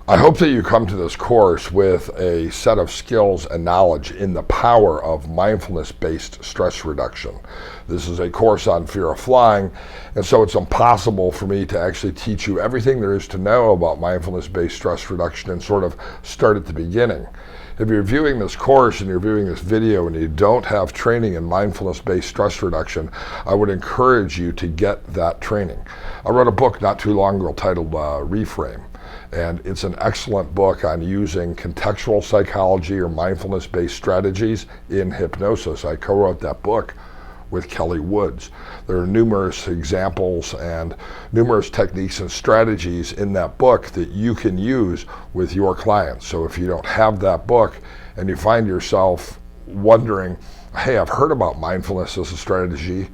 I hope that you come to this course with a set of skills and knowledge in the power of mindfulness-based stress reduction. This is a course on fear of flying, and so it's impossible for me to actually teach you everything there is to know about mindfulness-based stress reduction and sort of start at the beginning. If you're viewing this course and you're viewing this video and you don't have training in mindfulness-based stress reduction, I would encourage you to get that training. I wrote a book not too long ago titled Reframe. And it's an excellent book on using contextual psychology or mindfulness-based strategies in hypnosis. I co-wrote that book with Kelly Woods. There are numerous examples and numerous techniques and strategies in that book that you can use with your clients. So if you don't have that book and you find yourself wondering, hey, I've heard about mindfulness as a strategy,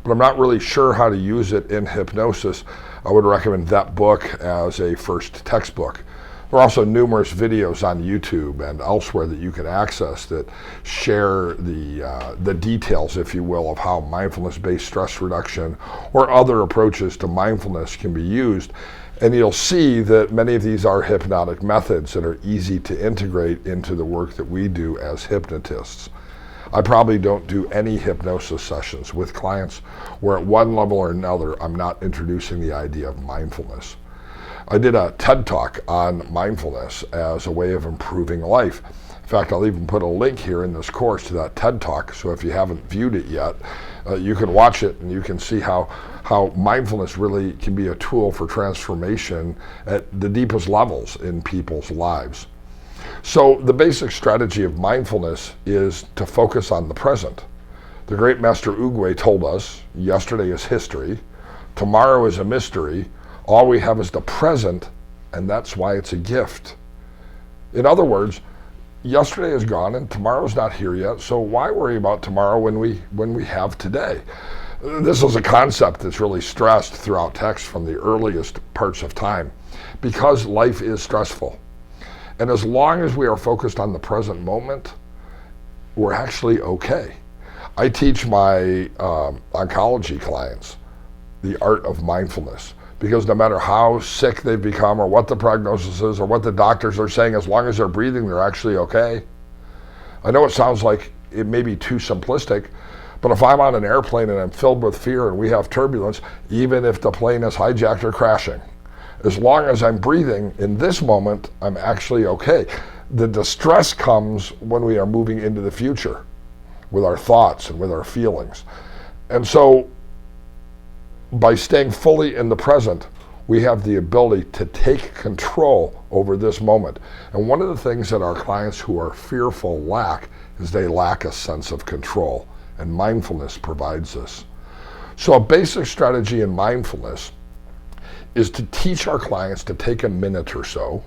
but I'm not really sure how to use it in hypnosis, I would recommend that book as a first textbook. There are also numerous videos on YouTube and elsewhere that you can access that share the details, if you will, of how mindfulness-based stress reduction or other approaches to mindfulness can be used. And you'll see that many of these are hypnotic methods that are easy to integrate into the work that we do as hypnotists. I probably don't do any hypnosis sessions with clients where at one level or another I'm not introducing the idea of mindfulness. I did a TED Talk on mindfulness as a way of improving life. In fact, I'll even put a link here in this course to that TED Talk, so if you haven't viewed it yet, you can watch it and you can see how mindfulness really can be a tool for transformation at the deepest levels in people's lives. So the basic strategy of mindfulness is to focus on the present. The great Master Oogway told us, yesterday is history, tomorrow is a mystery, all we have is the present, and that's why it's a gift. In other words, yesterday is gone and tomorrow's not here yet, so why worry about tomorrow when we have today? This is a concept that's really stressed throughout text from the earliest parts of time, because life is stressful. And as long as we are focused on the present moment, we're actually okay. I teach my oncology clients the art of mindfulness, because no matter how sick they've become or what the prognosis is or what the doctors are saying, as long as they're breathing, they're actually okay. I know it sounds like it may be too simplistic, but if I'm on an airplane and I'm filled with fear and we have turbulence, even if the plane is hijacked or crashing, as long as I'm breathing in this moment, I'm actually okay. The distress comes when we are moving into the future with our thoughts and with our feelings. And so by staying fully in the present, we have the ability to take control over this moment. And one of the things that our clients who are fearful lack is they lack a sense of control. And mindfulness provides this. So a basic strategy in mindfulness is to teach our clients to take a minute or so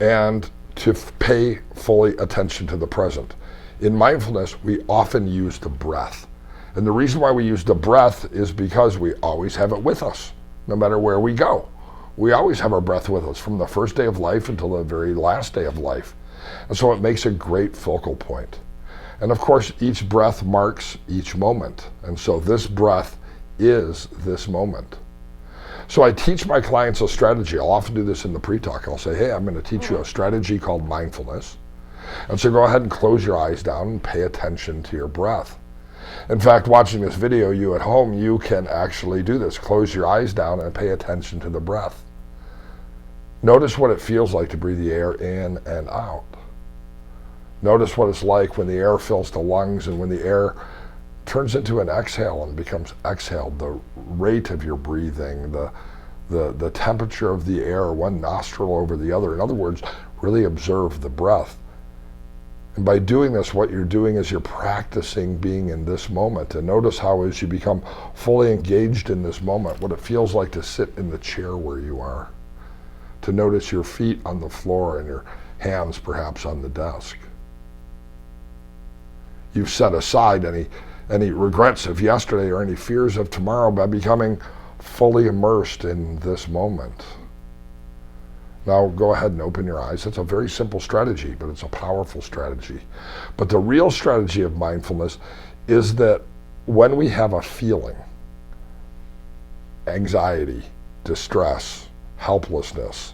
and to pay fully attention to the present. In mindfulness, we often use the breath. And the reason why we use the breath is because we always have it with us, no matter where we go. We always have our breath with us from the first day of life until the very last day of life. And so it makes a great focal point. And of course, each breath marks each moment. And so this breath is this moment. So I teach my clients a strategy. I'll often do this in the pre-talk. I'll say, hey, I'm going to teach you a strategy called mindfulness. And so go ahead and close your eyes down and pay attention to your breath. In fact, watching this video, you at home, you can actually do this. Close your eyes down and pay attention to the breath. Notice what it feels like to breathe the air in and out. Notice what it's like when the air fills the lungs and when the air turns into an exhale and becomes exhaled, the rate of your breathing, the temperature of the air, one nostril over the other. In other words, really observe the breath. And by doing this, what you're doing is you're practicing being in this moment. And notice how as you become fully engaged in this moment, what it feels like to sit in the chair where you are, to notice your feet on the floor and your hands perhaps on the desk. You've set aside any regrets of yesterday or any fears of tomorrow by becoming fully immersed in this moment. Now go ahead and open your eyes. It's a very simple strategy, but it's a powerful strategy. But the real strategy of mindfulness is that when we have a feeling, anxiety, distress, helplessness,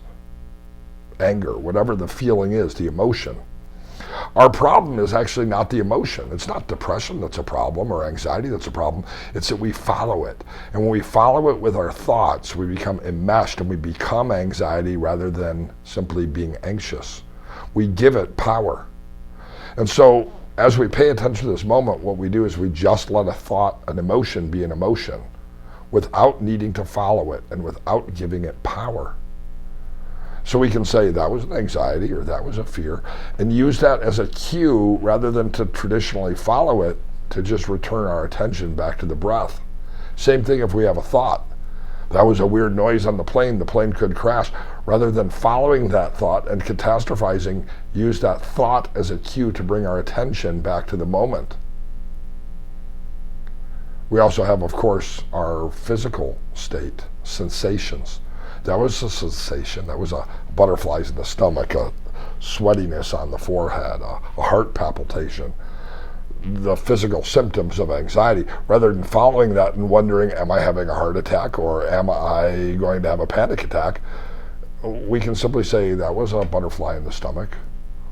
anger, whatever the feeling is, the emotion. Our problem is actually not the emotion. It's not depression that's a problem or anxiety that's a problem. It's that we follow it. And when we follow it with our thoughts, we become enmeshed and we become anxiety rather than simply being anxious. We give it power. And so as we pay attention to this moment, what we do is we just let a thought, an emotion be an emotion without needing to follow it and without giving it power. So we can say that was an anxiety or that was a fear and use that as a cue rather than to traditionally follow it, to just return our attention back to the breath. Same thing if we have a thought. That was a weird noise on the plane could crash. Rather than following that thought and catastrophizing, use that thought as a cue to bring our attention back to the moment. We also have, of course, our physical state, sensations. That was a sensation. That was a butterflies in the stomach, a sweatiness on the forehead, a heart palpitation, the physical symptoms of anxiety. Rather than following that and wondering, am I having a heart attack or am I going to have a panic attack, we can simply say that was a butterfly in the stomach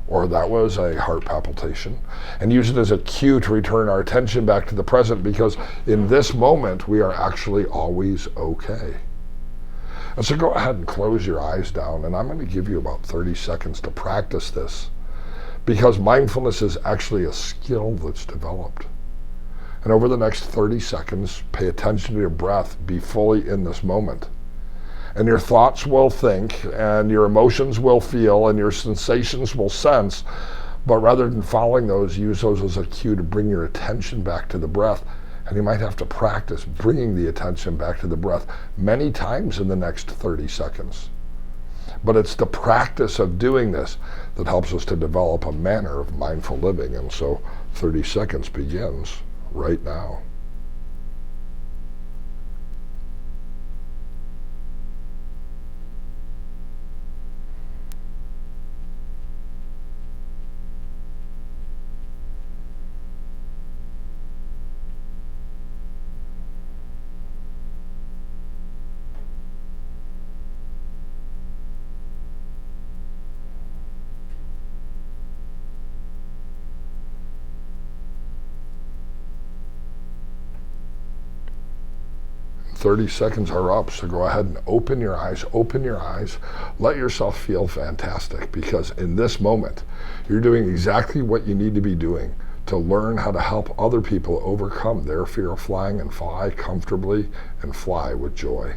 or that was a heart palpitation, and use it as a cue to return our attention back to the present, because in this moment we are actually always okay. And so go ahead and close your eyes down, and I'm going to give you about 30 seconds to practice this, because mindfulness is actually a skill that's developed. And over the next 30 seconds, pay attention to your breath, be fully in this moment. And your thoughts will think, and your emotions will feel, and your sensations will sense, but rather than following those, use those as a cue to bring your attention back to the breath. And you might have to practice bringing the attention back to the breath many times in the next 30 seconds. But it's the practice of doing this that helps us to develop a manner of mindful living. And so 30 seconds begins right now. Thirty seconds are up, so go ahead and open your eyes, let yourself feel fantastic, because in this moment, you're doing exactly what you need to be doing to learn how to help other people overcome their fear of flying and fly comfortably and fly with joy.